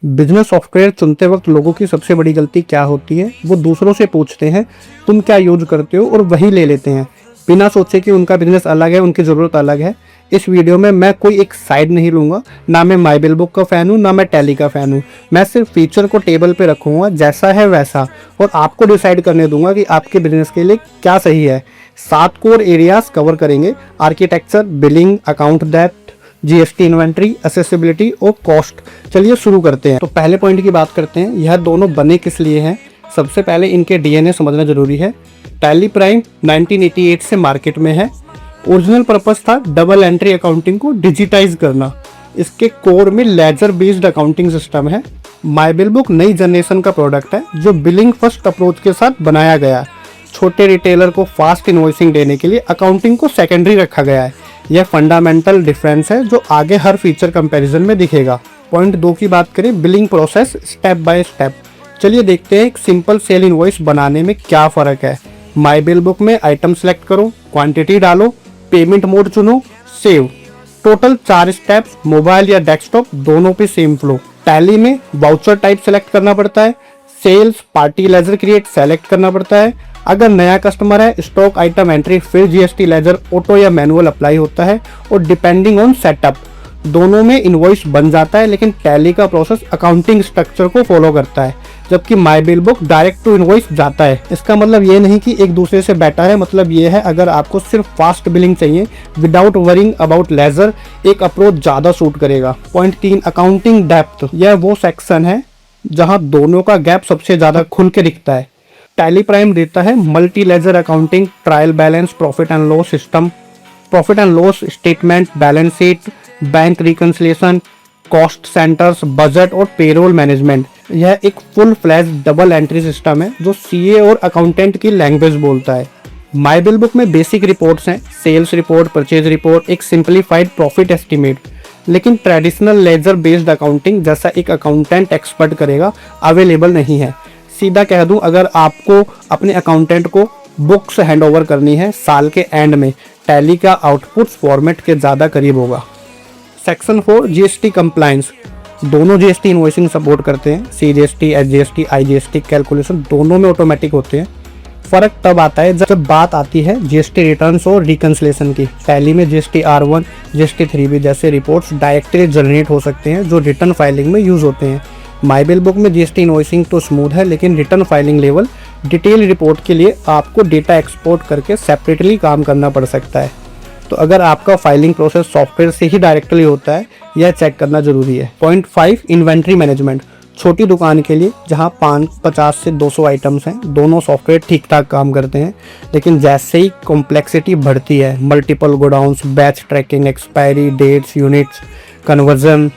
Business software चुनते वक्त लोगों की सबसे बड़ी गलती क्या होती है, वो दूसरों से पूछते हैं तुम क्या यूज करते हो और वही ले लेते हैं बिना सोचे कि उनका बिजनेस अलग है, उनकी ज़रूरत अलग है। इस वीडियो में मैं कोई एक साइड नहीं लूँगा, ना मैं माईबिल बुक का फ़ैन हूँ ना मैं टैली का फ़ैन हूँ। मैं सिर्फ फीचर को टेबल पे रखूँगा जैसा है वैसा, और आपको डिसाइड करने दूंगा कि आपके बिजनेस के लिए क्या सही है। 7 कोर एरियाज कवर करेंगे: architecture, billing, account depth, GST, inventory, accessibility और कॉस्ट। चलिए शुरू करते हैं। तो पहले पॉइंट की बात करते हैं, यह दोनों बने किस लिए हैं। सबसे पहले इनके डीएनए समझना जरूरी है। टैली प्राइम 1988 से मार्केट में है। ओरिजिनल पर्पस था डबल एंट्री अकाउंटिंग को डिजिटाइज करना। इसके कोर में लेजर बेस्ड अकाउंटिंग सिस्टम है। माईबिल बुक नई जनरेशन का प्रोडक्ट है जो बिलिंग फर्स्ट अप्रोच के साथ बनाया गया है। छोटे रिटेलर को फास्ट इनवॉइसिंग देने के लिए अकाउंटिंग को सेकेंडरी रखा गया है। यह फंडामेंटल डिफरेंस है जो आगे हर फीचर कंपैरिजन में दिखेगा। पॉइंट 2 की बात करें, billing process step by step. चलिए देखते हैं एक सिंपल सेल इनवॉइस बनाने में क्या फ़र्क है। माईबिल बुक में आइटम सेलेक्ट करो, क्वांटिटी डालो, पेमेंट मोड चुनो, सेव। टोटल 4 स्टेप्स, मोबाइल या डेस्कटॉप दोनों पे सेम फ्लो। टैली में वाउचर टाइप सेलेक्ट करना पड़ता है, sales, party ledger create select करना पड़ता है। अगर नया कस्टमर है, स्टॉक आइटम एंट्री, फिर जीएसटी लेजर ऑटो या मैनुअल अप्लाई होता है, और डिपेंडिंग ऑन सेटअप दोनों में इनवॉइस बन जाता है। लेकिन टैली का प्रोसेस अकाउंटिंग स्ट्रक्चर को फॉलो करता है, जबकि माईबिल बुक डायरेक्ट टू इनवॉइस जाता है। इसका मतलब ये नहीं कि एक दूसरे से बेटर है, मतलब ये है अगर आपको सिर्फ फास्ट बिलिंग चाहिए विदाउट वरिंग अबाउट लेजर, एक अप्रोच ज़्यादा सूट करेगा। Point 3, accounting depth. यह वो सेक्शन है जहाँ दोनों का गैप सबसे ज़्यादा खुल के दिखता है। टैली प्राइम देता है multi ledger accounting, trial balance, profit and loss system, profit and loss statement, balance sheet, bank reconciliation, cost centres, budget और पेरोल मैनेजमेंट। यह एक full flash double entry system है जो सीए और अकाउंटेंट की language बोलता है। माईबिल बुक में बेसिक रिपोर्ट्स हैं: सेल्स रिपोर्ट, परचेज रिपोर्ट, एक सिंप्लीफाइड प्रॉफिट एस्टिमेट। लेकिन ट्रेडिशनल लेजर बेस्ड अकाउंटिंग जैसा एक अकाउंटेंट एक्सपर्ट करेगा अवेलेबल नहीं है। सीधा कह दूं, अगर आपको अपने अकाउंटेंट को बुक्स हैंडओवर करनी है साल के एंड में, टैली का आउटपुट फॉर्मेट के ज़्यादा करीब होगा। Section 4, GST compliance. दोनों जीएसटी इनवॉइसिंग सपोर्ट करते हैं। सीजीएसटी, एसजीएसटी, आईजीएसटी कैलकुलेशन दोनों में ऑटोमेटिक होते हैं। फ़र्क तब आता है जब बात आती है जीएसटी रिटर्न्स और रिकंसिलेशन की। टैली में जीएसटी R1, जीएसटी 3B जैसे रिपोर्ट्स डायरेक्टली जनरेट हो सकते हैं जो रिटर्न फाइलिंग में यूज़ होते हैं। माईबिल बुक में जीएसटी इनवॉइसिंग तो स्मूथ है, लेकिन return filing level detail report के लिए आपको डेटा एक्सपोर्ट करके सेपरेटली काम करना पड़ सकता है। तो अगर आपका फाइलिंग प्रोसेस सॉफ्टवेयर से ही डायरेक्टली होता है, यह चेक करना जरूरी है। Point 5, inventory management. छोटी दुकान के लिए जहां 50 से 200 आइटम्स हैं, दोनों सॉफ्टवेयर ठीक ठाक काम करते हैं। लेकिन जैसे ही कॉम्प्लेक्सिटी बढ़ती है, multiple godowns, batch tracking, expiry dates, units, conversion,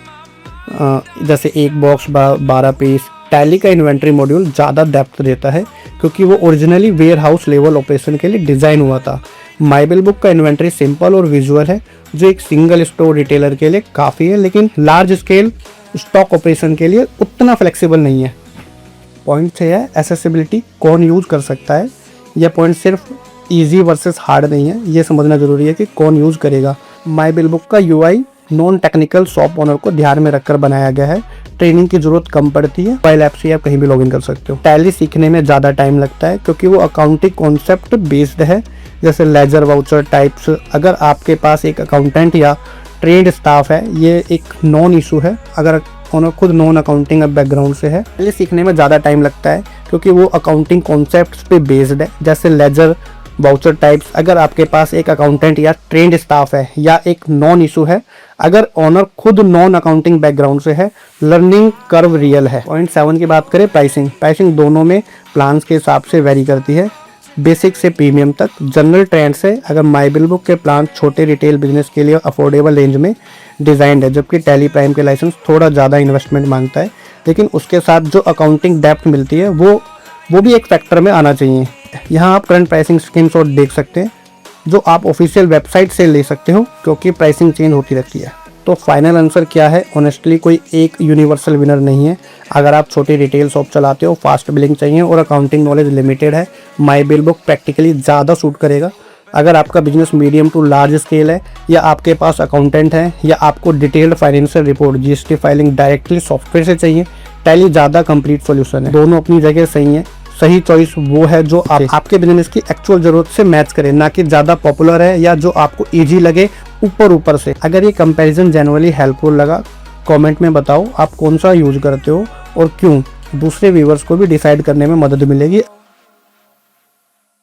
जैसे एक बॉक्स 12 पीस, टैली का इन्वेंट्री मॉड्यूल ज़्यादा डेप्थ देता है क्योंकि वो originally warehouse level operation के लिए डिज़ाइन हुआ था। माईबिल बुक का इन्वेंट्री सिंपल और विजुअल है जो एक सिंगल स्टोर रिटेलर के लिए काफ़ी है, लेकिन लार्ज स्केल स्टॉक ऑपरेशन के लिए उतना फ्लेक्सिबल नहीं है। पॉइंट 6 है एक्सेसिबिलिटी, कौन यूज़ कर सकता है। यह पॉइंट सिर्फ ईजी वर्सेस हार्ड नहीं है, ये समझना ज़रूरी है कि कौन यूज़ करेगा। माईबिल बुक का UI non technical shop owner को ध्यान में रखकर बनाया गया है। ट्रेनिंग की जरूरत कम पड़ती है, मोबाइल ऐप से आप कहीं भी लॉगिन कर सकते हो। टैली सीखने में ज़्यादा टाइम लगता है क्योंकि वो अकाउंटिंग कॉन्सेप्ट बेस्ड है, जैसे लेजर, वाउचर टाइप्स। अगर आपके पास एक अकाउंटेंट या ट्रेड स्टाफ है, ये एक नॉन इशू है अगर ओनर खुद नॉन अकाउंटिंग बैकग्राउंड से है। टैली सीखने में ज़्यादा टाइम लगता है क्योंकि वो अकाउंटिंग कॉन्सेप्ट्स पे बेस्ड है, जैसे लेजर, वाउचर टाइप्स। अगर आपके पास एक अकाउंटेंट या ट्रेंड स्टाफ है, या एक नॉन इशू है अगर ओनर खुद नॉन अकाउंटिंग बैकग्राउंड से है। लर्निंग कर्व रियल है। पॉइंट 7 की बात करें, प्राइसिंग दोनों में प्लान्स के हिसाब से वेरी करती है, बेसिक से प्रीमियम तक। जनरल ट्रेंड से अगर माईबिल बुक के प्लान छोटे रिटेल बिजनेस के लिए अफोर्डेबल रेंज में डिज़ाइंड है, जबकि टैली प्राइम के लाइसेंस थोड़ा ज़्यादा इन्वेस्टमेंट मांगता है। लेकिन उसके साथ जो अकाउंटिंग डेप्थ मिलती है वो भी एक फैक्टर में आना चाहिए। यहाँ आप करंट प्राइसिंग स्क्रीनशॉट देख सकते हैं जो आप ऑफिशियल वेबसाइट से ले सकते हो, क्योंकि प्राइसिंग चेंज होती रहती है। तो फाइनल आंसर क्या है? ऑनेस्टली कोई एक यूनिवर्सल विनर नहीं है। अगर आप छोटी रिटेल शॉप चलाते हो, फास्ट बिलिंग चाहिए और अकाउंटिंग नॉलेज लिमिटेड है, माईबिल बुक प्रैक्टिकली ज़्यादा सूट करेगा। अगर आपका business medium to large scale है, या आपके पास अकाउंटेंट है, या आपको detailed financial report GST filing directly software से चाहिए, टैली ज़्यादा कंप्लीट सॉल्यूशन है। दोनों अपनी जगह सही है। सही चॉइस वो है जो आपके बिजनेस की एक्चुअल जरूरत से मैच करे, ना कि ज़्यादा पॉपुलर है या जो आपको ईजी लगे ऊपर से। अगर ये कंपैरिजन जनरली हेल्पफुल लगा, कमेंट में बताओ आप कौन सा यूज करते हो और क्यों। दूसरे व्यूवर्स को भी डिसाइड करने में मदद मिलेगी।